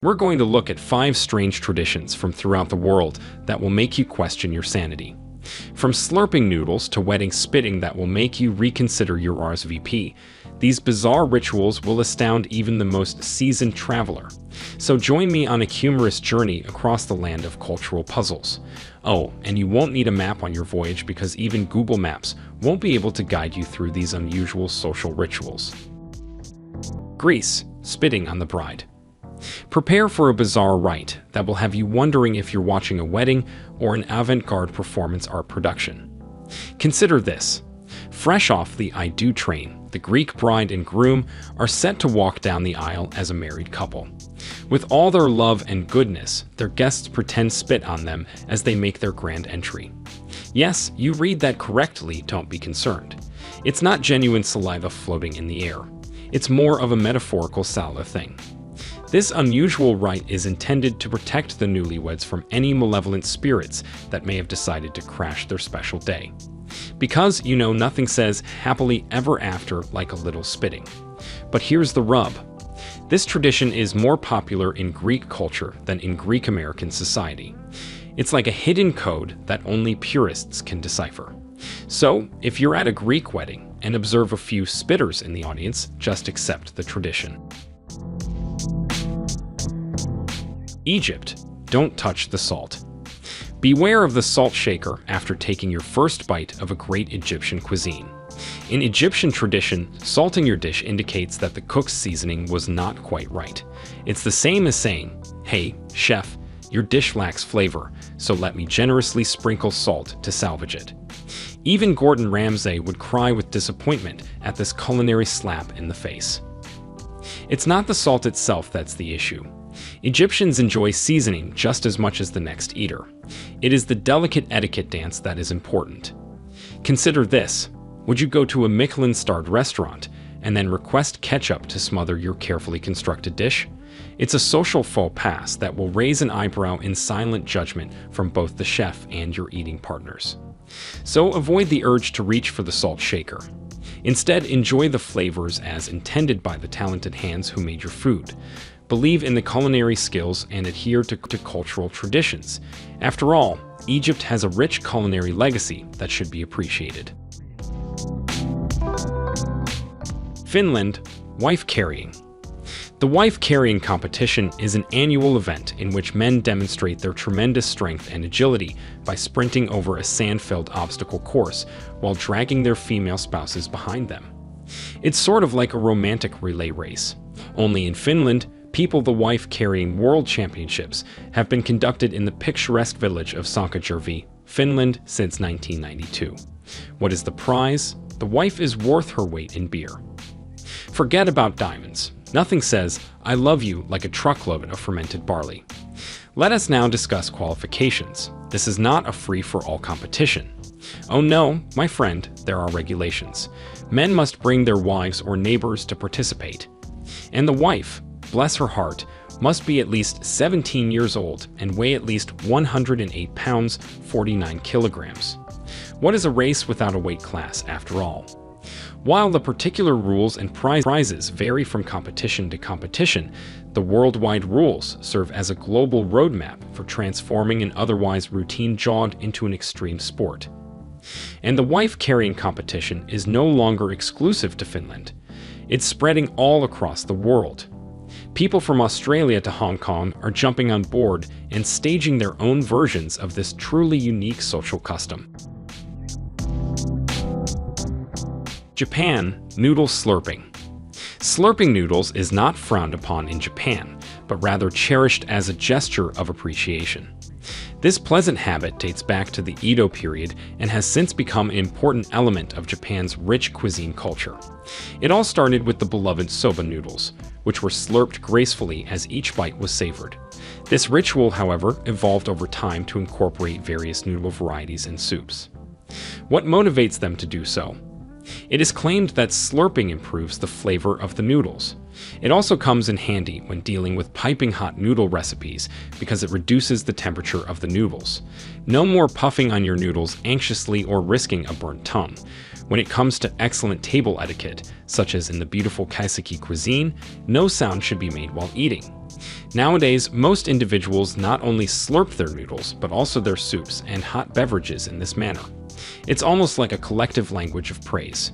We're going to look at 5 strange traditions from throughout the world that will make you question your sanity. From slurping noodles to wedding spitting that will make you reconsider your RSVP, these bizarre rituals will astound even the most seasoned traveler. So join me on a humorous journey across the land of cultural puzzles. Oh, and you won't need a map on your voyage because even Google Maps won't be able to guide you through these unusual social rituals. Greece, spitting on the bride. Prepare for a bizarre rite that will have you wondering if you're watching a wedding or an avant-garde performance art production. Consider this. Fresh off the I Do train, the Greek bride and groom are set to walk down the aisle as a married couple. With all their love and goodness, their guests pretend spit on them as they make their grand entry. Yes, you read that correctly, don't be concerned. It's not genuine saliva floating in the air. It's more of a metaphorical saliva thing. This unusual rite is intended to protect the newlyweds from any malevolent spirits that may have decided to crash their special day. Because, nothing says happily ever after like a little spitting. But here's the rub. This tradition is more popular in Greek culture than in Greek American society. It's like a hidden code that only purists can decipher. So, if you're at a Greek wedding and observe a few spitters in the audience, just accept the tradition. Egypt, don't touch the salt. Beware of the salt shaker after taking your first bite of a great Egyptian cuisine. In Egyptian tradition, salting your dish indicates that the cook's seasoning was not quite right. It's the same as saying, "Hey, chef, your dish lacks flavor, so let me generously sprinkle salt to salvage it." Even Gordon Ramsay would cry with disappointment at this culinary slap in the face. It's not the salt itself that's the issue. Egyptians enjoy seasoning just as much as the next eater. It is the delicate etiquette dance that is important. Consider this. Would you go to a Michelin-starred restaurant and then request ketchup to smother your carefully constructed dish? It's a social faux pas that will raise an eyebrow in silent judgment from both the chef and your eating partners. So avoid the urge to reach for the salt shaker. Instead, enjoy the flavors as intended by the talented hands who made your food. Believe in the culinary skills and adhere to cultural traditions. After all, Egypt has a rich culinary legacy that should be appreciated. Finland, wife carrying. The wife carrying competition is an annual event in which men demonstrate their tremendous strength and agility by sprinting over a sand-filled obstacle course while dragging their female spouses behind them. It's sort of like a romantic relay race. Only in Finland, the wife-carrying world championships have been conducted in the picturesque village of Sankajärvi, Finland, since 1992. What is the prize? The wife is worth her weight in beer. Forget about diamonds. Nothing says, "I love you" like a truckload of fermented barley. Let us now discuss qualifications. This is not a free-for-all competition. Oh no, my friend, there are regulations. Men must bring their wives or neighbors to participate. And the wife, bless her heart, must be at least 17 years old and weigh at least 108 pounds, 49 kilograms. What is a race without a weight class, after all? While the particular rules and prizes vary from competition to competition, the worldwide rules serve as a global roadmap for transforming an otherwise routine jog into an extreme sport. And the wife-carrying competition is no longer exclusive to Finland. It's spreading all across the world. People from Australia to Hong Kong are jumping on board and staging their own versions of this truly unique social custom. Japan, noodle slurping. Slurping noodles is not frowned upon in Japan, but rather cherished as a gesture of appreciation. This pleasant habit dates back to the Edo period and has since become an important element of Japan's rich cuisine culture. It all started with the beloved soba noodles, which were slurped gracefully as each bite was savored. This ritual, however, evolved over time to incorporate various noodle varieties and soups. What motivates them to do so? It is claimed that slurping improves the flavor of the noodles. It also comes in handy when dealing with piping hot noodle recipes because it reduces the temperature of the noodles. No more puffing on your noodles anxiously or risking a burnt tongue. When it comes to excellent table etiquette, such as in the beautiful Kaiseki cuisine, no sound should be made while eating. Nowadays, most individuals not only slurp their noodles, but also their soups and hot beverages in this manner. It's almost like a collective language of praise.